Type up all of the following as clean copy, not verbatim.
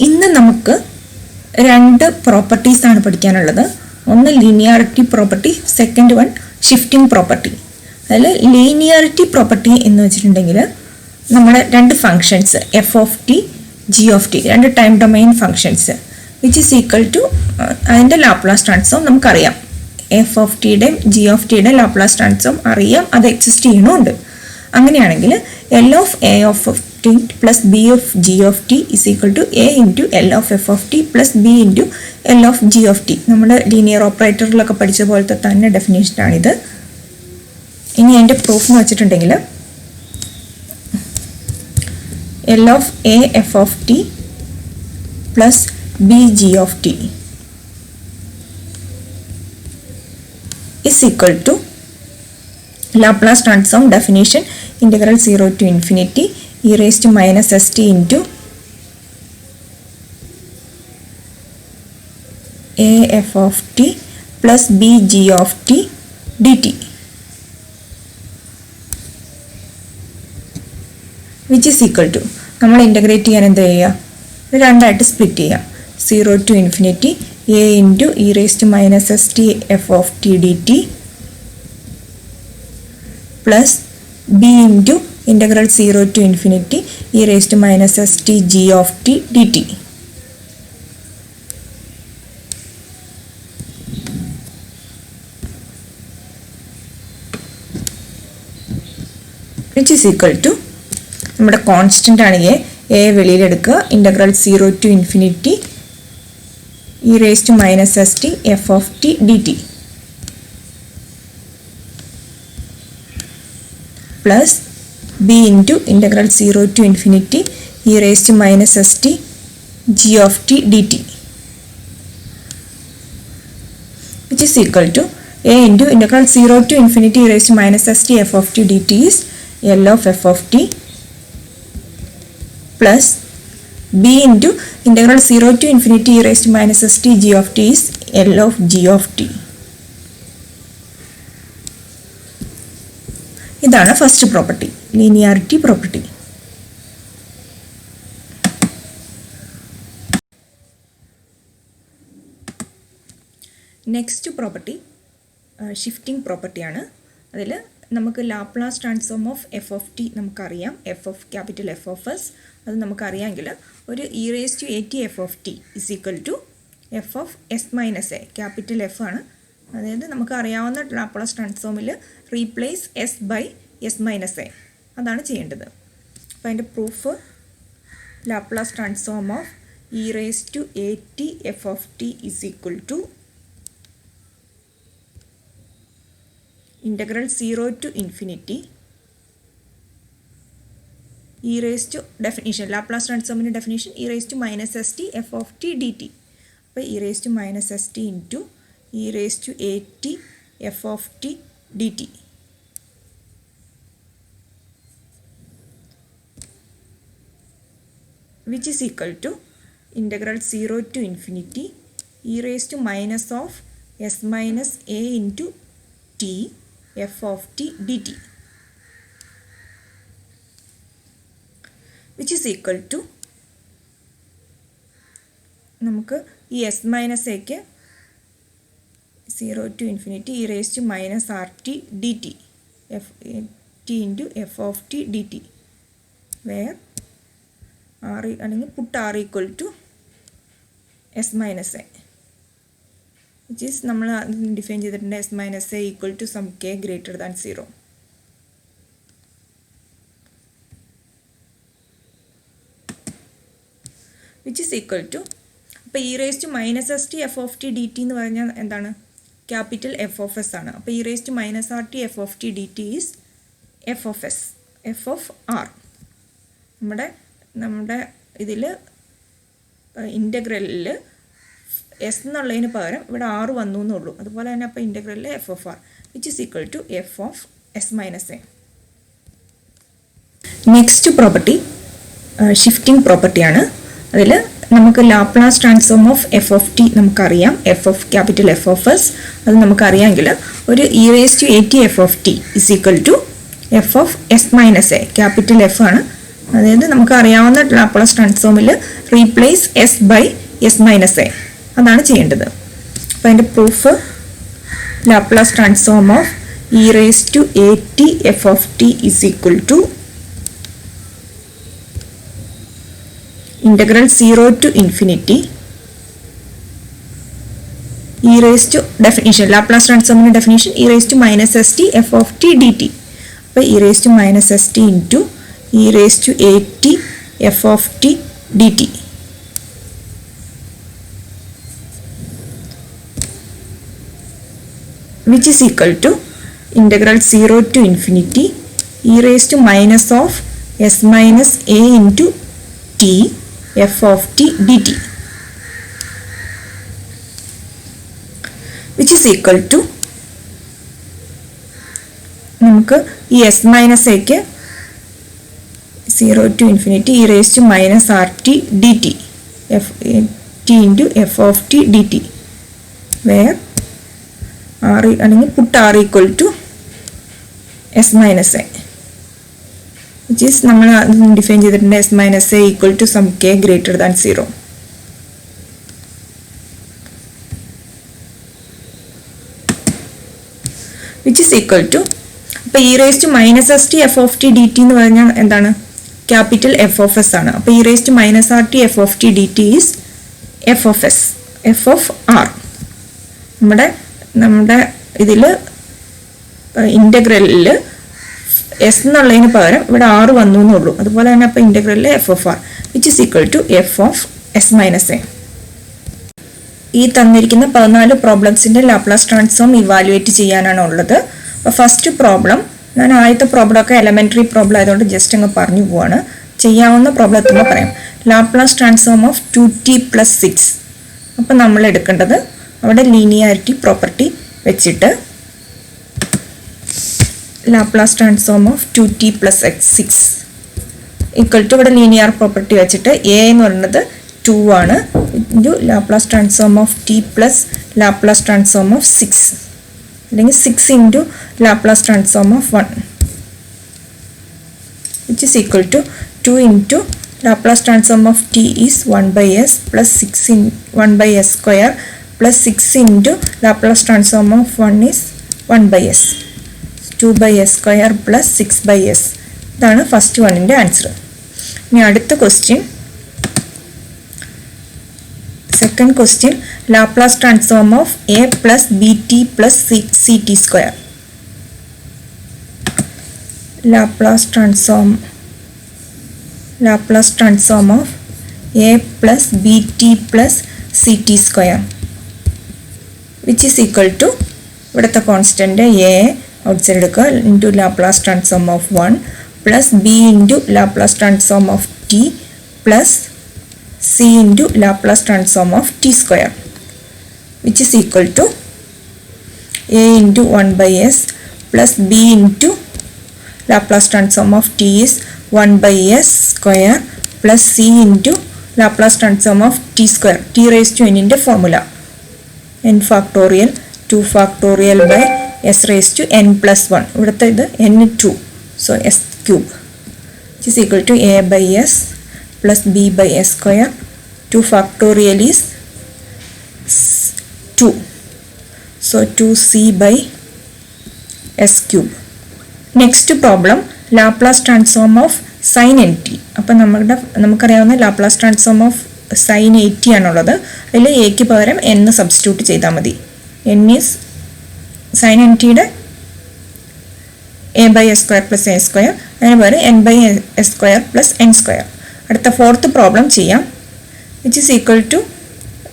ഇന്ന് നമുക്ക് രണ്ട് പ്രോപ്പർട്ടീസ് ആണ് പഠിക്കാനുള്ളത്. ഒന്ന് linearity property, second one shifting property. അതിൽ ലീനിയാരിറ്റി പ്രോപ്പർട്ടി എന്ന് വെച്ചിട്ടുണ്ടെങ്കിൽ നമ്മുടെ രണ്ട് functions F of T, G of T, രണ്ട് time domain functions which is equal to അതിൻ്റെ ലാപ്ലാസ് ട്രാൻസ്ഫോം നമുക്കറിയാം. എഫ് ഓഫ് ടിയുടെയും ജി ഓഫ് ടിയുടെയും ലാപ്ലാസ് ട്രാൻസ്ഫോം അറിയാം, അത് എക്സിസ്റ്റ് ചെയ്യണമുണ്ട്. അങ്ങനെയാണെങ്കിൽ L of A of T plus B of G of T is equal to A into L of F of T plus B into L of G of T. നമ്മുടെ linear ഓപ്പറേറ്ററിലൊക്കെ പഠിച്ച പോലത്തെ തന്നെ ഡെഫിനേഷനാണിത്. ഇനി അതിൻ്റെ proof എന്ന് വെച്ചിട്ടുണ്ടെങ്കിൽ L of A F of T plus B G of T is equal to Laplace transform definition integral 0 to infinity e raised to minus st into a f of t plus b g of t dt, which is equal to നമ്മൾ integrate ചെയ്യാൻ എന്താ ചെയ്യുക, രണ്ടായിട്ട് split ചെയ്യാം. 0 to infinity a into e raised to minus st f of t dt plus b into integral 0 to infinity e raised to minus st g of t dt, which is equal to നമ്മുടെ constant ആണ് A വെളിയിലെടുക്കുക, integral 0 to infinity e raised to minus st f of t dt plus b into integral 0 to infinity e raised to minus st g of t dt, which is equal to a into integral 0 to infinity e raised to minus st f of t dt is L of f of t plus b into integral 0 to infinity e raised to minus st g of t is L of g of t. ഇതാണ് first property, linearity property. Next property shifting പ്രോപ്പർട്ടിയാണ്. അതിൽ നമുക്ക് Laplace transform of F of T നമുക്കറിയാം, F of capital F of S അത് നമുക്കറിയാമെങ്കിൽ ഒരു E raise to A T F of T is equal to F of S minus A, capital F ആണ്. അതായത് നമുക്ക് അറിയാവുന്ന ലാപ്ലാസ് ട്രാൻസ്ഫോമിൽ replace S by S minus A, അതാണ് ചെയ്യേണ്ടത്. അപ്പോൾ അതിൻ്റെ proof Laplace transform of E raise to A T F of T is equal to integral 0 to infinity e raised to definition Laplace transform definition e raised to minus st f of t dt. അപ്പോൾ e raised to minus st into e raised to at f of t dt, which is equal to integral 0 to infinity e raised to minus of s minus a into t f of t dt, which is equal to നമുക്ക് ഈ S minus എക്ക് 0 to infinity e raised to minus r t dt f t into f of t dt, where r അല്ലെങ്കിൽ put r equal to s minus a, which is നമ്മൾ define ചെയ്തിട്ടുണ്ട് s minus a equal to some k greater than 0. Which is equal to, അപ്പോൾ E raise to minus s t F of t d t എന്ന് പറഞ്ഞാൽ എന്താണ്, capital F of s ആണ്. അപ്പോൾ E raise to minus r t F of t d t is F of s, F of r. നമ്മുടെ ഇതിൽ ഇൻ്റഗ്രലിൽ S എന്നുള്ളതിന് പകരം ഇവിടെ ആറ് വന്നു എന്നുള്ളൂ. അതുപോലെ തന്നെ അപ്പോൾ ഇൻ്റഗ്രലിൽ f of r which is equal to F of S minus a. Next property shifting പ്രോപ്പർട്ടിയാണ്. അതിൽ നമുക്ക് Laplace transform of F of T നമുക്കറിയാം, F of capital F of S അത് നമുക്കറിയാമെങ്കിൽ ഒരു E raise to A T F of T is equal to F of S minus A, capital F ആണ്. അതായത് നമുക്ക് അറിയാവുന്ന ലാപ്ലേസ് ട്രാൻസ്ഫോമിൽ replace S by S minus A, അതാണ് ചെയ്യേണ്ടത്. അപ്പോൾ അതിൻ്റെ proof Laplace transform of E raise to A T F of T is equal to integral 0 to infinity e raised to definition Laplace transform definition e raised to minus st f of t dt. അപ്പോൾ e raised to minus st into e raised to at f of t dt, which is equal to integral 0 to infinity e raised to minus of s minus a into t f of t dt, which is equal to നമുക്ക് ഈ S minus എക്ക് 0 to infinity e raised to minus r t dt f t into f of t dt, where r അല്ലെങ്കിൽ put r equal to s minus a, which is നമ്മൾ define ചെയ്തിട്ടുണ്ട് s minus a equal to some k greater than 0. Which is equal to, അപ്പോൾ E raise to minus s t F of t d t എന്ന് പറഞ്ഞാൽ എന്താണ്, capital F of s ആണ്. അപ്പോൾ E raise to minus r t F of t d t is F of s, F of r. നമ്മുടെ ഇതിൽ ഇൻ്റഗ്രലിൽ S എന്നുള്ളതിന് പകരം ഇവിടെ ആർ വന്നു എന്നുള്ളൂ. അതുപോലെ തന്നെ അപ്പോൾ ഇൻ്റഗ്രലിൽ f of r which is equal to F of S minus a. ഈ തന്നിരിക്കുന്ന 14 പ്രോബ്ലംസിൻ്റെ ലാപ്ലേസ് ട്രാൻസ്ഫോം ഇവാലുവേറ്റ് ചെയ്യാനാണ് ഉള്ളത്. അപ്പോൾ ഫസ്റ്റ് പ്രോബ്ലം, ഞാൻ ആദ്യത്തെ പ്രോബ്ലമൊക്കെ എലമെൻ്ററി പ്രോബ്ലം ആയതുകൊണ്ട് ജസ്റ്റ് അങ്ങ് പറഞ്ഞു പോവാണ്. ചെയ്യാവുന്ന പ്രോബ്ലം എത്തുമ്പോൾ പറയാം. Laplace transform of 2t + 6. അപ്പോൾ നമ്മൾ എടുക്കേണ്ടത് അവിടെ ലീനിയാരിറ്റി പ്രോപ്പർട്ടി വെച്ചിട്ട് Laplace transform of 2t + x6 equal to ഇവിടെ ലീനിയർ പ്രോപ്പർട്ടി വെച്ചിട്ട് എ എന്ന് പറയുന്നത് 2 ആണ് into Laplace transform of t plus Laplace transform of 6, അല്ലെങ്കിൽ 6 into Laplace transform of 1, which is equal to 2 into Laplace transform of t is 1/s plus 6 1/s² plus 6 into Laplace transform of 1 is 1/s, 2/s² plus 6/s. ഇതാണ് first വണ്ണിൻ്റെ answer. ഇനി അടുത്ത question, second question, Laplace transform of a plus bt plus ct². Laplace transform of a plus bt plus ct², which is equal to ഇവിടുത്തെ constant a outside എടുക്കുക into Laplace transform of 1 plus b into Laplace transform of t plus c into Laplace transform of t², which is equal to a into 1/s plus b into Laplace transform of t is 1/s² plus c into Laplace transform of t², t raise to n-ൻ്റെ formula n factorial 2 factorial by s raised to n plus 1. ഇവിടുത്തെ ഇത് n2, so s³ which is equal to a/s plus b/s². 2 factorial is 2, so 2c/s³. Next problem, Laplace transform of sin nt. അപ്പോൾ നമുക്കറിയാവുന്ന Laplace transform of sin 80 ആണുള്ളത്. അതിൽ എക്ക് പകരം n substitute ചെയ്താൽ മതി. n is sin ntയുടെ a/s² പ്ലസ് a², അതിന് പകരം n/s² പ്ലസ് n². അടുത്ത ഫോർത്ത് പ്രോബ്ലം ചെയ്യാം, which is equal to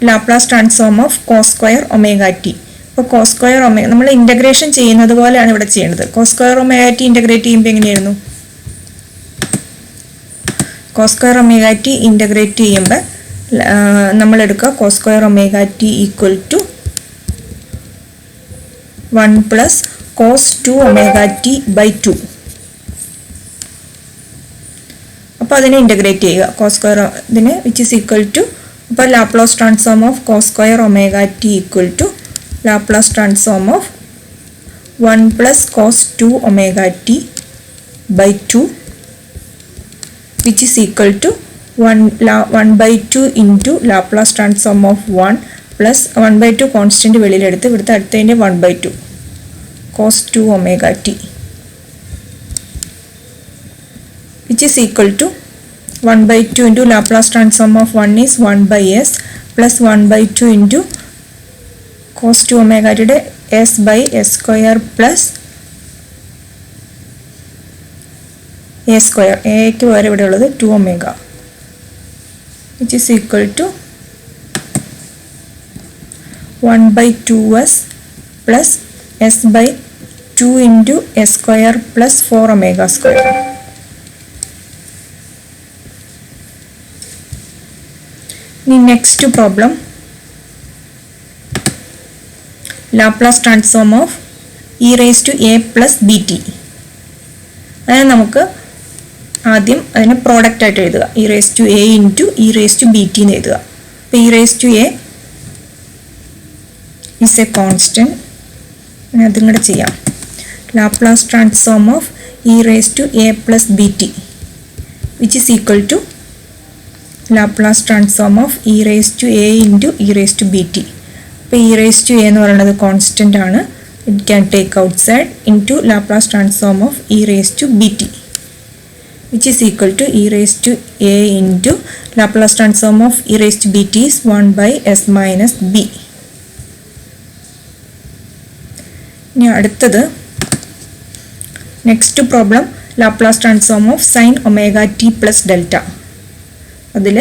Laplace transform of cos² ω t. അപ്പോൾ cos² ω നമ്മൾ ഇൻ്റഗ്രേഷൻ ചെയ്യുന്നത് പോലെയാണ് ഇവിടെ ചെയ്യേണ്ടത്. cos² ω t ഇൻ്റഗ്രേറ്റ് ചെയ്യുമ്പോൾ എങ്ങനെയായിരുന്നു, cos² ω t ഇൻ്റഗ്രേറ്റ് ചെയ്യുമ്പോൾ നമ്മളെടുക്കുക cos² ω t equal to 1 plus cos 2 ω t/2. അപ്പോൾ അതിനെ ഇൻ്റഗ്രേറ്റ് ചെയ്യുക cos² ഇതിനെ, വിച്ച് ഈസ് ഈക്വൽ ടു, അപ്പോൾ Laplace transform of cos² ω t equal to Laplace transform of 1 plus cos 2 ω t/2 which is equal to 1/2 into Laplace transform of 1 plus 1/2 constant വെളിയിലെടുത്ത് ഇവിടുത്തെ അടുത്തതിൻ്റെ 1/2 cos 2 omega t, which is equal to 1/2 into Laplace transform of 1 is 1/s plus 1/2 into cos 2 omega t s by s square plus a square, a ക്ക് വരെ ഇവിടെ ഉള്ളത് 2 omega, which is equal to 1/2s plus s by 2 into s square plus 4 omega square. The next problem, Laplace transform of e raised to a plus bt. അതിനെ നമുക്ക് ആദ്യം അതിനെ product ആയിട്ട് എഴുതുക. E raise to A into E raise to B T എന്ന് എഴുതുക. അപ്പോൾ E raise to A is a constant, അതും കൂടെ ചെയ്യാം. Laplace transform of E raise to A plus B T which is equal to Laplace transform of E raise to A into E raise to B T. അപ്പോൾ E raise to A എന്ന് പറയുന്നത് constant ആണ്. It can take outside into Laplace transform of E raise to B T, which is equal to e raised to a into Laplace transform of e raised to bt is 1 by s minus b. ഇനി അടുത്തത് next problem, Laplace transform of sine omega t plus delta. അതിൽ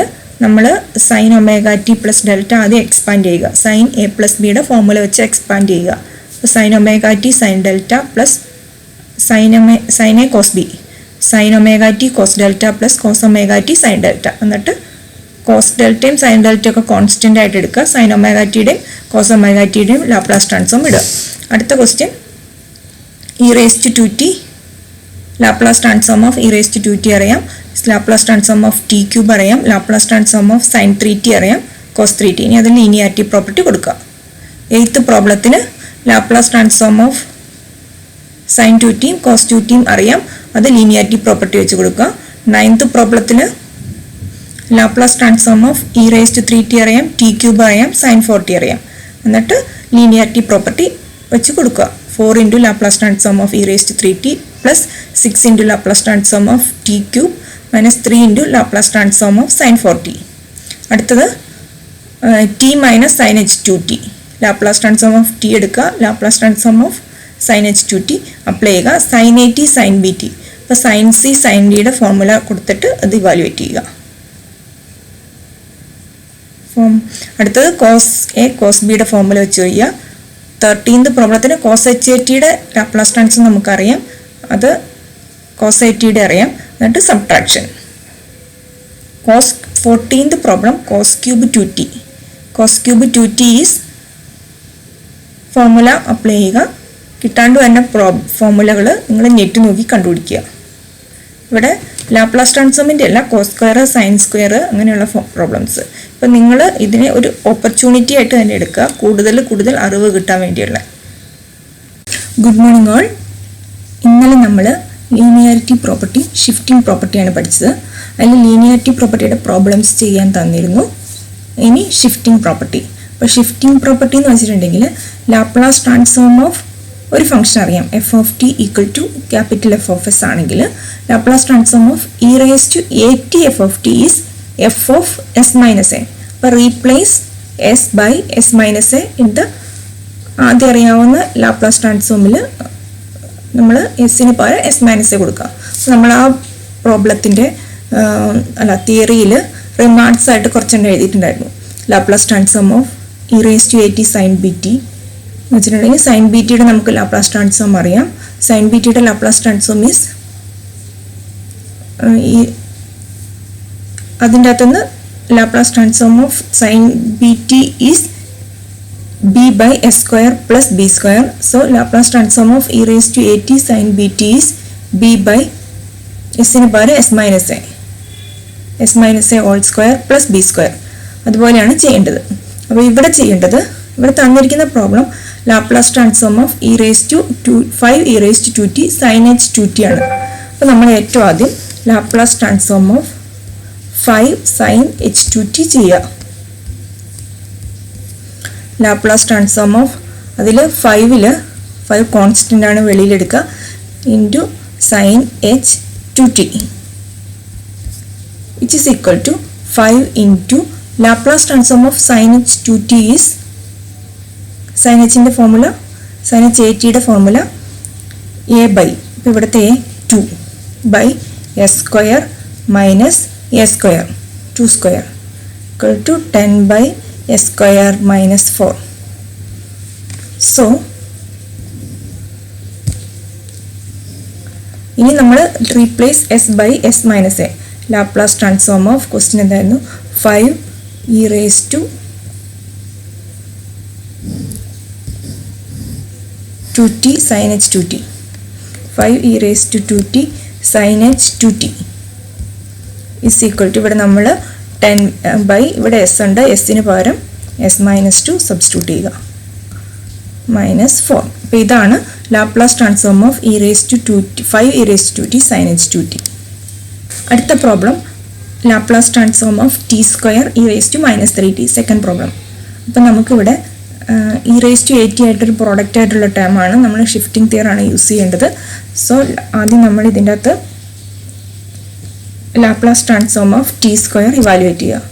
നമ്മൾ sine omega t plus delta ആദ്യം expand ചെയ്യുക. Sine a plus ബിയുടെ formula വെച്ച് expand ചെയ്യുക. അപ്പോൾ sine omega t sine delta plus sine a cos b, sine omega t cos delta plus cos omega t sine delta. എന്നിട്ട് cos ഡെൽറ്റയും sine ഡെൽറ്റയും ഒക്കെ കോൺസ്റ്റൻ്റ് ആയിട്ട് എടുക്കുക. സൈൻ ഒമേഗ ടിയുടെയും കോസ് ഒമേഗ ടിയുടെയും ലാപ്ലാസ് ട്രാൻസ്ഫോം ഇടുക. അടുത്ത question, e raise to 2t, Laplace transform of E raise to 2t അറിയാം, Laplace transform of t cube അറിയാം, Laplace transform of sine 3t അറിയാം, കോസ് 3t. ഇനി അതിന് ലീനിയാരിറ്റി പ്രോപ്പർട്ടി കൊടുക്കുക. 8th പ്രോബ്ലത്തിന് Laplace transform of sine 2t cos 2t അറിയാം, അത് linearity property വെച്ച് കൊടുക്കുക. 9th പ്രോബ്ലത്തിൽ Laplace transform of E raise to 3t അറിയാം, ടി ക്യൂബ് അറിയാം, സൈൻ 4t അറിയാം. എന്നിട്ട് ലീനിയാരിറ്റി പ്രോപ്പർട്ടി വെച്ച് കൊടുക്കുക. 4 into Laplace transform of E raise to 3t plus 6 into Laplace transform of t cube minus 3 into Laplace transform of sine 4t. അടുത്തത് t minus sine H 2t. Laplace transform of t എടുക്കുക, Laplace transform of sine H 2t apply ചെയ്യുക. Sine a t sine b T, അപ്പോൾ sine c sine ഡിയുടെ formula കൊടുത്തിട്ട് അത് evaluate ചെയ്യുക. അടുത്തത് cos a cos ബിയുടെ ഫോർമുല വെച്ച് ചെയ്യുക. 13th പ്രോബ്ലത്തിന് കോസ് എച്ച് എ ടിയുടെ ലാപ്ലാസ് ട്രാൻസ്ഫോം നമുക്കറിയാം, അത് കോസ് എ ടിയുടെ അറിയാം. എന്നിട്ട് സബ്ട്രാക്ഷൻ. 14th പ്രോബ്ലം, cos cube 2t. Cos cube 2t is formula apply ചെയ്യുക. കിട്ടാണ്ട് തന്നെ ഫോർമുലകൾ നിങ്ങൾ നെറ്റ് നോക്കി കണ്ടുപിടിക്കുക. ഇവിടെ ലാപ്ലാസ് ട്രാൻസ്ഫോമിൻ്റെ അല്ല, കോസ് സ്ക്വയർ സൈൻ സ്ക്വയർ അങ്ങനെയുള്ള പ്രോബ്ലംസ്. ഇപ്പം നിങ്ങൾ ഇതിനെ ഒരു ഓപ്പർച്യൂണിറ്റി ആയിട്ട് തന്നെ എടുക്കുക, കൂടുതൽ അറിവ് കിട്ടാൻ വേണ്ടിയുള്ള. Good morning all. ഇന്നലെ നമ്മൾ ലീനിയാരിറ്റി പ്രോപ്പർട്ടി ഷിഫ്റ്റിംഗ് പ്രോപ്പർട്ടിയാണ് പഠിച്ചത്. അതിൽ ലീനിയാരിറ്റി പ്രോപ്പർട്ടിയുടെ പ്രോബ്ലംസ് ചെയ്യാൻ തന്നിരുന്നു. ഇനി ഷിഫ്റ്റിംഗ് പ്രോപ്പർട്ടി. അപ്പോൾ ഷിഫ്റ്റിംഗ് പ്രോപ്പർട്ടി എന്ന് വെച്ചിട്ടുണ്ടെങ്കിൽ ലാപ്ലാസ് ട്രാൻസ്ഫോം ഓഫ് ഒരു ഫംഗ്ഷൻ അറിയാം, f of t equal to capital F of s ആണെങ്കിൽ Laplace transform of E raise to A T F of t is F of S minus a. അപ്പോൾ replace S by S minus a in the ആദ്യം അറിയാവുന്ന Laplace ട്രാൻസ്ഫോമിൽ നമ്മൾ എസിന് പകരം S minus A കൊടുക്കുക. നമ്മൾ ആ പ്രോബ്ലത്തിൻ്റെ തിയറിയിൽ റിമാർക്സ് ആയിട്ട് കുറച്ചെണ്ണം എഴുതിയിട്ടുണ്ടായിരുന്നു. Laplace transform of E raise to A t sine b T എന്ന് വെച്ചിട്ടുണ്ടെങ്കിൽ സൈൻ ബി ടിയുടെ നമുക്ക് ലാപ്ലാസ് ട്രാൻസ്ഫോം അറിയാം. സൈൻ ബി ടിയുടെ ലാപ്ലാസ് ട്രാൻസ്ഫോം ഈസ് അതിൻ്റെ അകത്തുനിന്ന് Laplace transform of sine b t is b by s square plus b square. So Laplace transform of e raised to at sin bt is b by s ന് പകരം s minus a whole square plus b square. അതുപോലെയാണ് ചെയ്യേണ്ടത്. അപ്പോൾ ഇവിടെ ചെയ്യേണ്ടത്, ഇവിടെ തന്നിരിക്കുന്ന problem Laplace transform of E raise to 5 E raise to 2t sine H 2t ആണ്. അപ്പോൾ നമ്മൾ ഏറ്റവും ആദ്യം Laplace transform of 5 sin h2t ചെയ്യുക. ലാപ്ലാസ് ട്രാൻസ്ഫോം ഓഫ് അതിൽ 5 കോൺസ്റ്റൻ്റ് ആണ് വെളിയിലെടുക്കുക into sin h2t which is equal to 5 into Laplace transform of sin h2t is sin h ന്റെ formula sin h at യുടെ ഫോർമുല a by ഇവിടുത്തെ a 2 by s square minus a square 2 square equal to 10 by s square minus 4. So ഇനി നമ്മൾ replace s by s minus a Laplace transform of question എന്തായിരുന്നു 5 e raised to 2t sin h2t 5 e raised to 2t sin h2t is equal to ഇവിടെ നമ്മൾ 10 by ഇവിടെ s ഉണ്ട് sന് പകരം s minus 2 substitute ചെയ്യുക minus 4. അപ്പോൾ ഇതാണ് Laplace transform of e raised to 2t 5 e raised to 2t sin h2t. അടുത്ത problem Laplace transform of T square E raise to minus 3t second problem. അപ്പോൾ നമുക്കിവിടെ E raise to 80 ആയിട്ടൊരു product ആയിട്ടുള്ള ടേമാണ് നമ്മൾ shifting തിയറാണ് use ചെയ്യേണ്ടത്. So ആദ്യം നമ്മൾ ഇതിൻ്റെ അകത്ത് Laplace transform of T square evaluate ചെയ്യുക.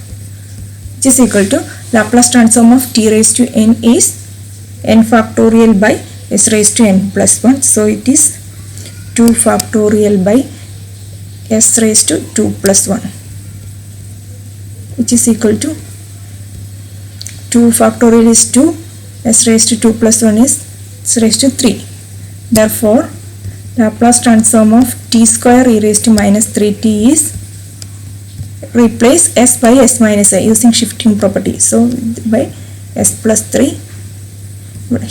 Which is equal to Laplace transform of t raise to n is n factorial by s raised to n plus 1. So it is 2 factorial by s raised to 2 plus 1 which is equal to 2 factorial is 2, s raised to 2 plus 1 is s raised to 3. Therefore Laplace transform of t square e raised to minus 3t is replace s by s minus a using shifting property. So by s plus 3,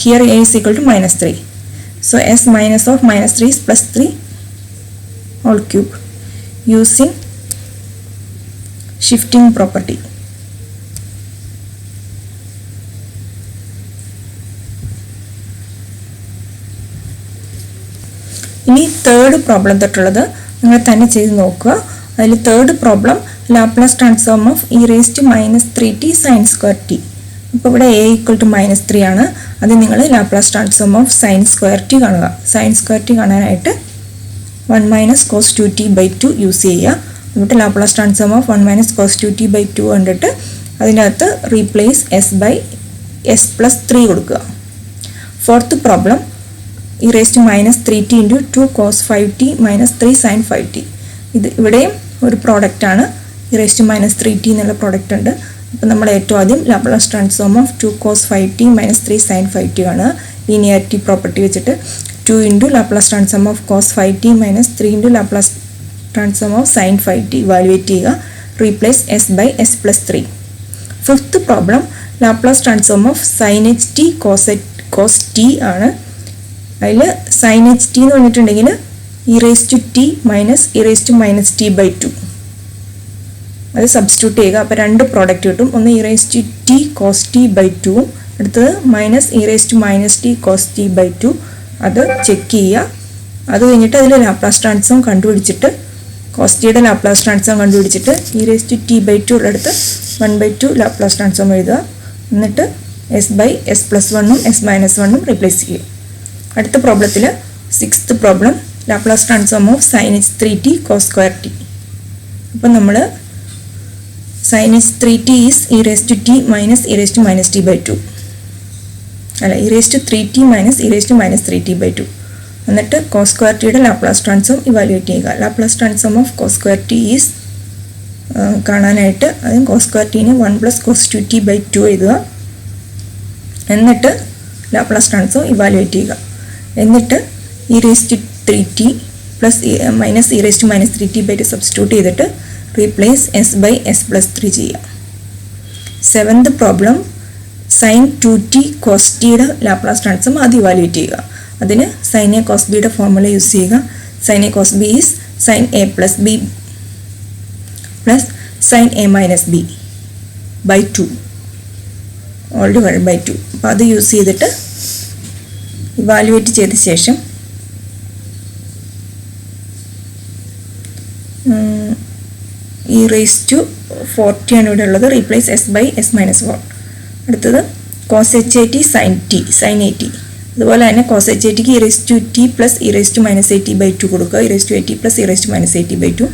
here a is equal to minus 3. So s minus of minus 3 is plus 3 whole cube using shifting property. ഇനി third problem തൊട്ടുള്ളത് നിങ്ങൾ തന്നെ ചെയ്ത് നോക്കുക. അതിൽ third problem Laplace transform of E raise to minus 3t sine square t. ഇപ്പോൾ ഇവിടെ a equal to minus 3 ആണ്. അത് നിങ്ങൾ Laplace transform of sign square T കാണുക. സൈൻ സ്ക്വയർ ടി കാണാനായിട്ട് 1 minus cos 2t by 2 use ചെയ്യുക. എന്നിട്ട് Laplace transform of 1 minus cos 2t by 2 കണ്ടിട്ട് അതിനകത്ത് replace s by s plus 3 കൊടുക്കുക. Fourth problem e raise to minus 3t into 2 cos 5t minus 3 sine 5t. ഇത് ഇവിടെയും ഒരു product ആണ്. E raise to minus 3t എന്നുള്ള product ഉണ്ട്. അപ്പോൾ നമ്മൾ ഏറ്റവും ആദ്യം Laplace transform of 2 cos 5t minus 3 sine 5t ആണ്. ലീനിയാരിറ്റി പ്രോപ്പർട്ടി വെച്ചിട്ട് 2 into Laplace transform of cos 5t minus 3 into Laplace transform of sine 5t evaluate ചെയ്യുക. Replace s by s plus 3. Fifth problem Laplace transform of sine h t cos t ആണ്. അതിൽ sine h t എന്ന് പറഞ്ഞിട്ടുണ്ടെങ്കിൽ e raise to t minus e raise to minus t by 2 അത് substitute ചെയ്യുക. അപ്പോൾ രണ്ട് product കിട്ടും. ഒന്ന് e raise to t cos t by 2, അടുത്തത് minus e raise to minus t cos t by 2. അത് ചെക്ക് ചെയ്യുക. അത് കഴിഞ്ഞിട്ട് അതിൽ ലാപ്ലാസ് ട്രാൻസ്ഫോം കണ്ടുപിടിച്ചിട്ട് കോസ് ടിയുടെ ലാപ്ലാസ് ട്രാൻസ്ഫോം കണ്ടുപിടിച്ചിട്ട് e raise to t by 2 ഉള്ളടുത്ത് 1/2 ലാപ്ലാസ് ട്രാൻസ്ഫോം എഴുതുക. എന്നിട്ട് എസ് ബൈ എസ് പ്ലസ് 1ഉം എസ് മൈനസ് 1ഉം റീപ്ലേസ് ചെയ്യുക. അടുത്ത പ്രോബ്ലത്തിൽ sixth problem Laplace transform of sine h 3t cos square t. അപ്പം നമ്മൾ sine h 3t is e raise to t minus e raise to minus t by 2 അല്ല e raise to 3t minus e raise to minus 3t by 2. എന്നിട്ട് cos square ടിയുടെ Laplace transform evaluate ചെയ്യുക. Laplace transform of cos square t is കാണാനായിട്ട് അതും cos square ടീനെ 1 plus cos 2t by 2 എഴുതുക. എന്നിട്ട് Laplace transform evaluate ചെയ്യുക. എന്നിട്ട് E raise to 3t plus minus e raise to minus 3t by 2 substitute ചെയ്തിട്ട് replace S by s plus 3 ചെയ്യുക. Seventh problem sine 2t cos ടിയുടെ Laplace transform ആദ്യം evaluate ചെയ്യുക. അതിന് സൈൻ എ കോസ് ബിയുടെ formula use ചെയ്യുക. Sine a cos b is sine a plus b plus sine a minus b by 2 all divide by 2. അപ്പോൾ അത് use ചെയ്തിട്ട് evaluate ചെയ്ത ശേഷം റേസ് ടു 40 ആണ് ഇവിടെ ഉള്ളത്. Replace S by S minus 4. അടുത്തത് cos h i t sine t sine a t. അതുപോലെ തന്നെ കോസ് എച്ച് ഐ ടിക്ക് e raise to t plus e raise to minus a t by 2 കൊടുക്കുക. E raise to A t plus e raise to minus a t by 2.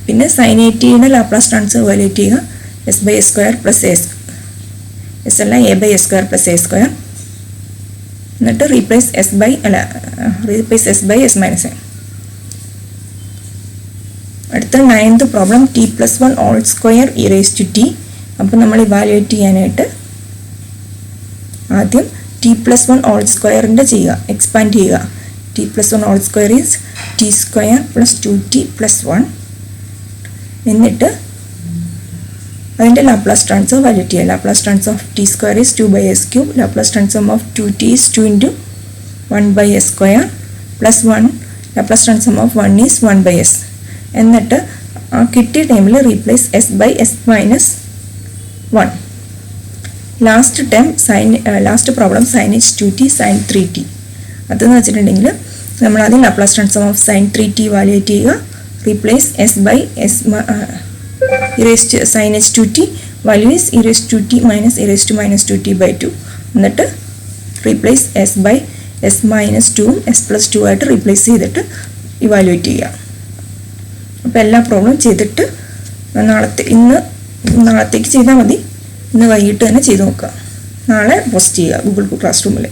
പിന്നെ sine a ടിയുടെ Laplace transform evaluate ചെയ്യുക. S by s square plus s അല്ല A by s square plus a square. എന്നിട്ട് replace S by S minus a. അടുത്ത 9th problem t plus 1 all square E raise to t. അപ്പോൾ നമ്മൾ evaluate ചെയ്യാനായിട്ട് ആദ്യം T plus 1 all സ്ക്വയറിൻ്റെ ചെയ്യുക, expand ചെയ്യുക. T plus 1 all square is t square plus 2t plus 1. എന്നിട്ട് അതിൻ്റെ ലാപ്ലാസ് ട്രാൻസ്ഫോം വാല്യൂറ്റ് ചെയ്യുക. Laplace transform of T square is 2 by s cube. Laplace transform of 2t is 2 into 1 by s square plus 1. Laplace transform of 1 is 1 by s. എന്നിട്ട് ആ കിട്ടിയ ടൈമിൽ replace S by S minus 1. Last problem sine H 2t sine 3t. അതെന്ന് വെച്ചിട്ടുണ്ടെങ്കിൽ നമ്മൾ ആദ്യം Laplace transform of sine 3t evaluate ചെയ്യുക. Replace S by s e raise to sine H 2t value is e raise 2t minus e raise to minus 2t by 2. എന്നിട്ട് replace S by S minus 2ഉം s plus 2 ആയിട്ട് replace ചെയ്തിട്ട് evaluate ചെയ്യുക. അപ്പോൾ എല്ലാ problem ചെയ്തിട്ട് നാളത്തേക്ക് ചെയ്താൽ മതി. ഇന്ന് വൈകിട്ട് തന്നെ ചെയ്ത് നോക്കുക. നാളെ പോസ്റ്റ് ചെയ്യുക ഗൂഗിൾ ക്ലാസ് റൂമിൽ.